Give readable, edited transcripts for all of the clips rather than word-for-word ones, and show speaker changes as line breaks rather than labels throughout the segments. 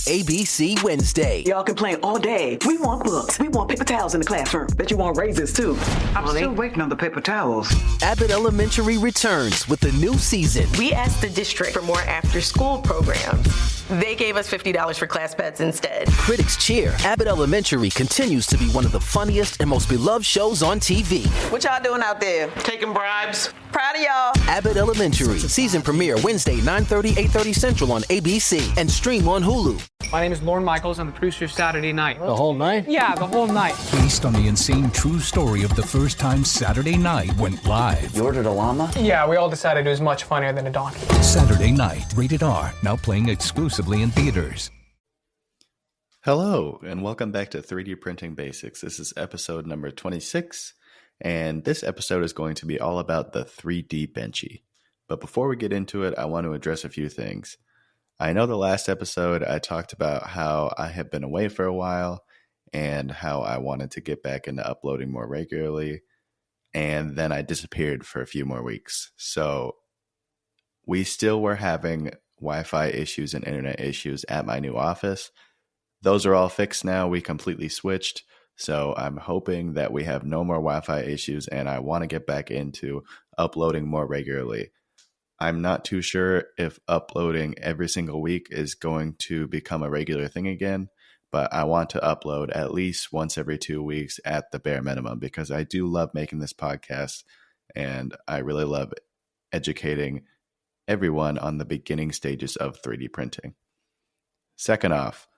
ABC Wednesday.
Y'all complain all day. We want books. We want paper towels in the classroom. Bet you want raises, too.
I'm still waiting on the paper towels.
Abbott Elementary returns with the new season.
We asked the district for more after-school programs. They gave us $50 for class pets instead.
Critics cheer. Abbott Elementary continues to be one of the funniest and most beloved shows on TV.
What y'all doing out there?
Taking bribes.
Proud of y'all.
Abbott Elementary. Season premiere Wednesday, 9:30, 8:30 Central on ABC and stream on Hulu.
My name is Lorne Michaels. I'm the producer of Saturday Night.
The whole night?
Yeah, the whole night.
Based on the insane true story of the first time Saturday Night went live.
You ordered a llama?
Yeah, we all decided it was much funnier than a donkey.
Saturday Night, rated R, now playing exclusively in theaters.
Hello, and welcome back to 3D Printing Basics. This is episode number 26, and this episode is going to be all about the 3D Benchy. But before we get into it, I want to address a few things. I know the last episode I talked about how I have been away for a while and how I wanted to get back into uploading more regularly, and then I disappeared for a few more weeks. So we still were having Wi-Fi issues and internet issues at my new office. Those are all fixed now. We completely switched. So I'm hoping that we have no more Wi-Fi issues, and I want to get back into uploading more regularly. I'm not too sure if uploading every single week is going to become a regular thing again, but I want to upload at least once every 2 weeks at the bare minimum because I do love making this podcast and I really love educating everyone on the beginning stages of 3D printing. Second off,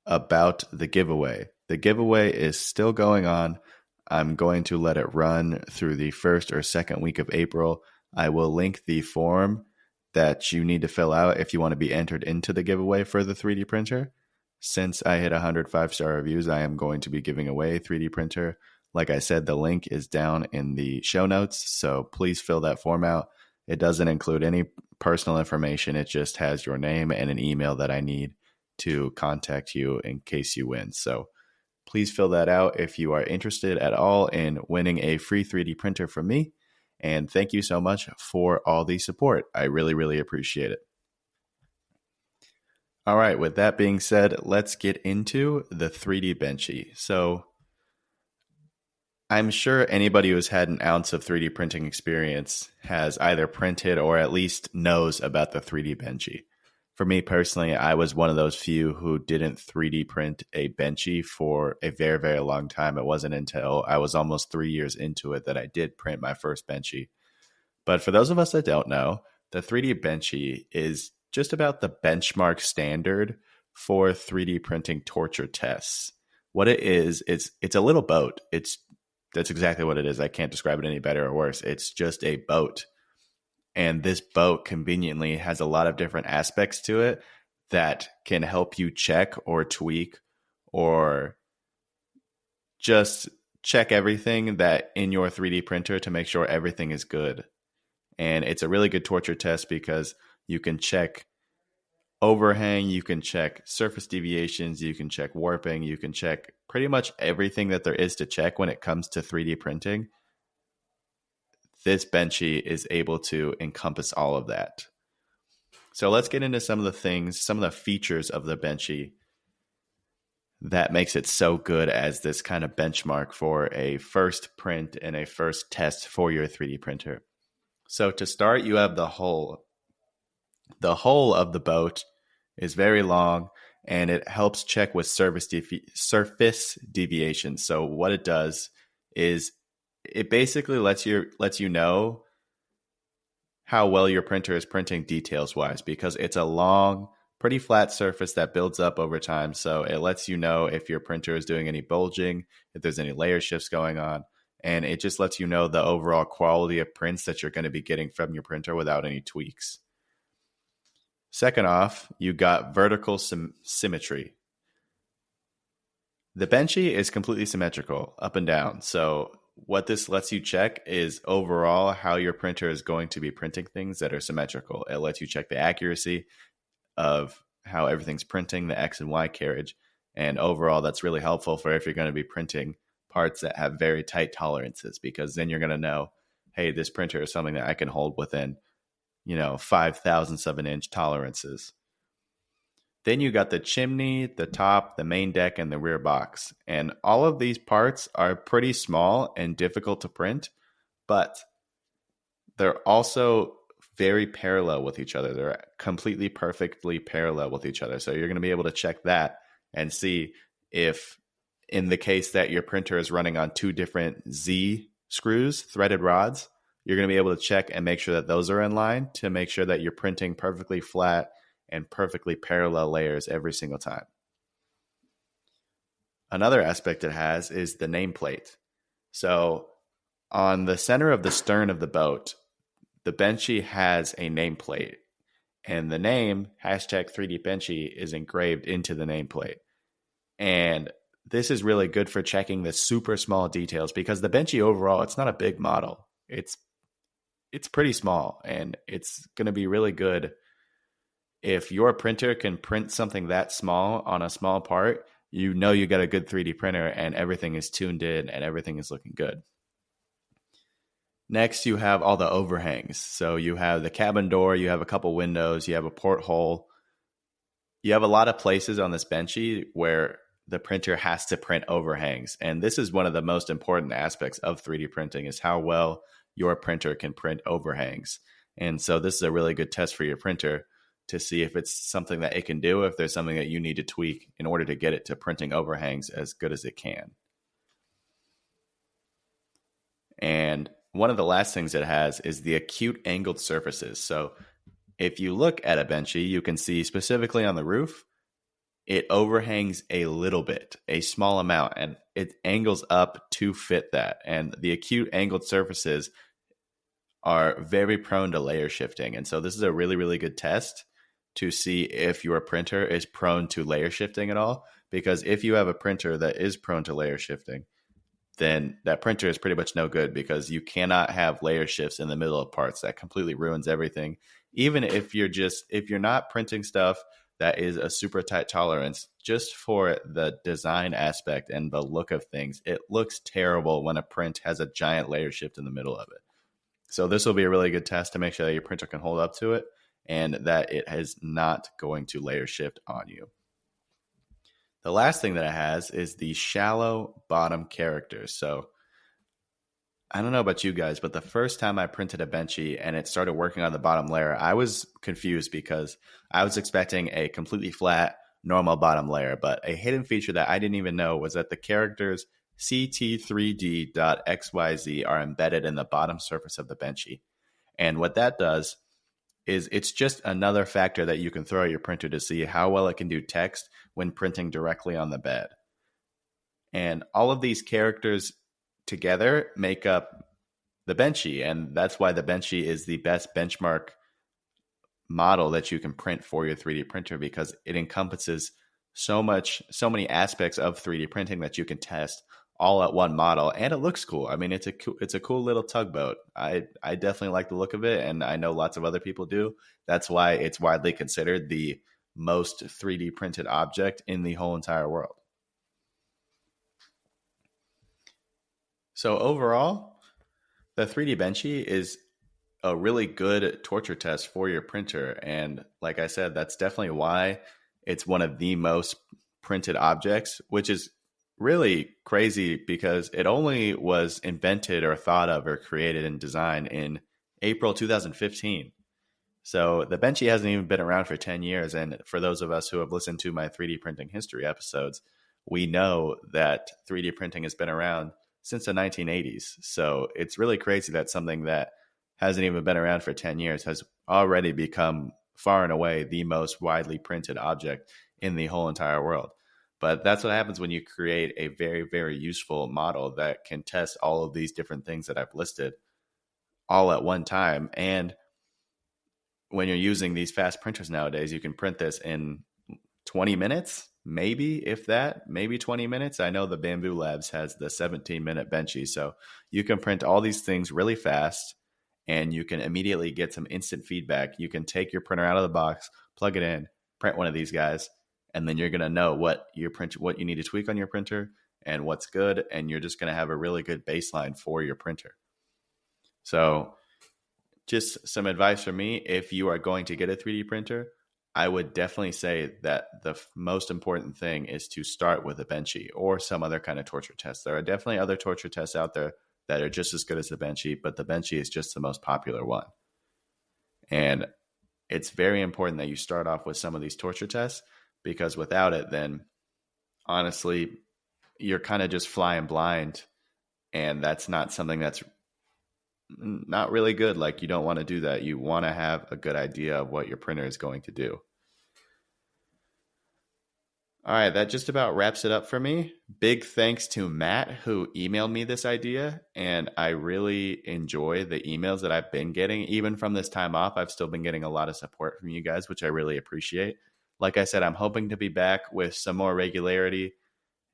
about the giveaway. The giveaway is still going on. I'm going to let it run through the first or second week of April. I will link the form that you need to fill out if you want to be entered into the giveaway for the 3D printer. Since I hit 100 5-star reviews, I am going to be giving away a 3D printer. Like I said, the link is down in the show notes, so please fill that form out. It doesn't include any personal information. It just has your name and an email that I need to contact you in case you win. So please fill that out if you are interested at all in winning a free 3D printer from me. And thank you so much for all the support. I really, really appreciate it. All right, with that being said, let's get into the 3D Benchy. So I'm sure anybody who's had an ounce of 3D printing experience has either printed or at least knows about the 3D Benchy. For me personally, I was one of those few who didn't 3D print a Benchy for a very, very long time. It wasn't until I was almost 3 years into it that I did print my first Benchy. But for those of us that don't know, the 3D Benchy is just about the benchmark standard for 3D printing torture tests. What it is, it's a little boat. That's exactly what it is. I can't describe it any better or worse. It's just a boat. And this boat conveniently has a lot of different aspects to it that can help you check or tweak or just check everything that in your 3D printer to make sure everything is good. And it's a really good torture test because you can check overhang, you can check surface deviations, you can check warping, you can check pretty much everything that there is to check when it comes to 3D printing. This Benchy is able to encompass all of that. So let's get into some of the things, some of the features of the Benchy that makes it so good as this kind of benchmark for a first print and a first test for your 3D printer. So to start, you have the hull. The hull of the boat is very long and it helps check with surface deviation. So what it does is it basically lets you know how well your printer is printing details wise because it's a long, pretty flat surface that builds up over time. So it lets you know if your printer is doing any bulging, if there's any layer shifts going on, and it just lets you know the overall quality of prints that you're going to be getting from your printer without any tweaks. Second off, you got vertical symmetry. The Benchy is completely symmetrical up and down. So what this lets you check is overall how your printer is going to be printing things that are symmetrical. It lets you check the accuracy of how everything's printing, the X and Y carriage. And overall, that's really helpful for if you're going to be printing parts that have very tight tolerances, because then you're going to know, hey, this printer is something that I can hold within, 5 thousandths of an inch tolerances. Then you got the chimney, the top, the main deck, and the rear box. And all of these parts are pretty small and difficult to print, but they're also very parallel with each other. They're completely perfectly parallel with each other. So you're going to be able to check that and see if, in the case that your printer is running on 2 different Z screws, threaded rods, you're going to be able to check and make sure that those are in line to make sure that you're printing perfectly flat and perfectly parallel layers every single time. Another aspect it has is the nameplate. So on the center of the stern of the boat, the Benchy has a nameplate, and the name #3D Benchy is engraved into the nameplate. And this is really good for checking the super small details, because the Benchy overall, it's not a big model. It's pretty small, and it's going to be really good if your printer can print something that small on a small part. You know you got a good 3D printer, and everything is tuned in and everything is looking good. Next, you have all the overhangs. So you have the cabin door, you have a couple windows, you have a porthole. You have a lot of places on this Benchy where the printer has to print overhangs. And this is one of the most important aspects of 3D printing, is how well your printer can print overhangs. And so this is a really good test for your printer to see if it's something that it can do, if there's something that you need to tweak in order to get it to printing overhangs as good as it can. And one of the last things it has is the acute angled surfaces. So if you look at a Benchy, you can see specifically on the roof, it overhangs a little bit, a small amount, and it angles up to fit that. And the acute angled surfaces are very prone to layer shifting. And so this is a really, really good test to see if your printer is prone to layer shifting at all. Because if you have a printer that is prone to layer shifting, then that printer is pretty much no good, because you cannot have layer shifts in the middle of parts. That completely ruins everything. Even if you're not printing stuff that is a super tight tolerance, just for the design aspect and the look of things, it looks terrible when a print has a giant layer shift in the middle of it. So this will be a really good test to make sure that your printer can hold up to it and that it is not going to layer shift on you. The last thing that it has is the shallow bottom characters. So I don't know about you guys, but the first time I printed a Benchy and it started working on the bottom layer, I was confused because I was expecting a completely flat, normal bottom layer. But a hidden feature that I didn't even know was that the characters CT3D.XYZ are embedded in the bottom surface of the Benchy. And what that does is it's just another factor that you can throw at your printer to see how well it can do text when printing directly on the bed. And all of these characters together make up the Benchy, and that's why the Benchy is the best benchmark model that you can print for your 3D printer, because it encompasses so many aspects of 3D printing that you can test all at one model, and it looks cool. I mean, it's a cool little tugboat. I definitely like the look of it, and I know lots of other people do. That's why it's widely considered the most 3D printed object in the whole entire world. So overall, the 3D Benchy is a really good torture test for your printer. And like I said, that's definitely why it's one of the most printed objects, which is really crazy because it only was invented or thought of or created and designed in April 2015. So the Benchy hasn't even been around for 10 years. And for those of us who have listened to my 3D printing history episodes, we know that 3D printing has been around since the 1980s. So it's really crazy that something that hasn't even been around for 10 years has already become far and away the most widely printed object in the whole entire world. But that's what happens when you create a very, very useful model that can test all of these different things that I've listed all at one time. And when you're using these fast printers nowadays, you can print this in 20 minutes, maybe, if that, maybe 20 minutes. I know the Bamboo Labs has the 17-minute Benchy, so you can print all these things really fast, and you can immediately get some instant feedback. You can take your printer out of the box, plug it in, print one of these guys, and then you're going to know what you need to tweak on your printer and what's good, and you're just going to have a really good baseline for your printer. So just some advice from me: if you are going to get a 3D printer, I would definitely say that the most important thing is to start with a Benchy or some other kind of torture test. There are definitely other torture tests out there that are just as good as the Benchy, but the Benchy is just the most popular one. And it's very important that you start off with some of these torture tests, because without it, then honestly, you're kind of just flying blind. And that's not something that's not really good. Like, you don't want to do that. You want to have a good idea of what your printer is going to do. All right, that just about wraps it up for me. Big thanks to Matt, who emailed me this idea, and I really enjoy the emails that I've been getting. Even from this time off, I've still been getting a lot of support from you guys, which I really appreciate. Like I said, I'm hoping to be back with some more regularity,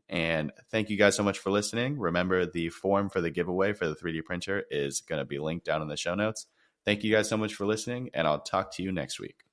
and thank you guys so much for listening. Remember, the form for the giveaway for the 3D printer is going to be linked down in the show notes. Thank you guys so much for listening, and I'll talk to you next week.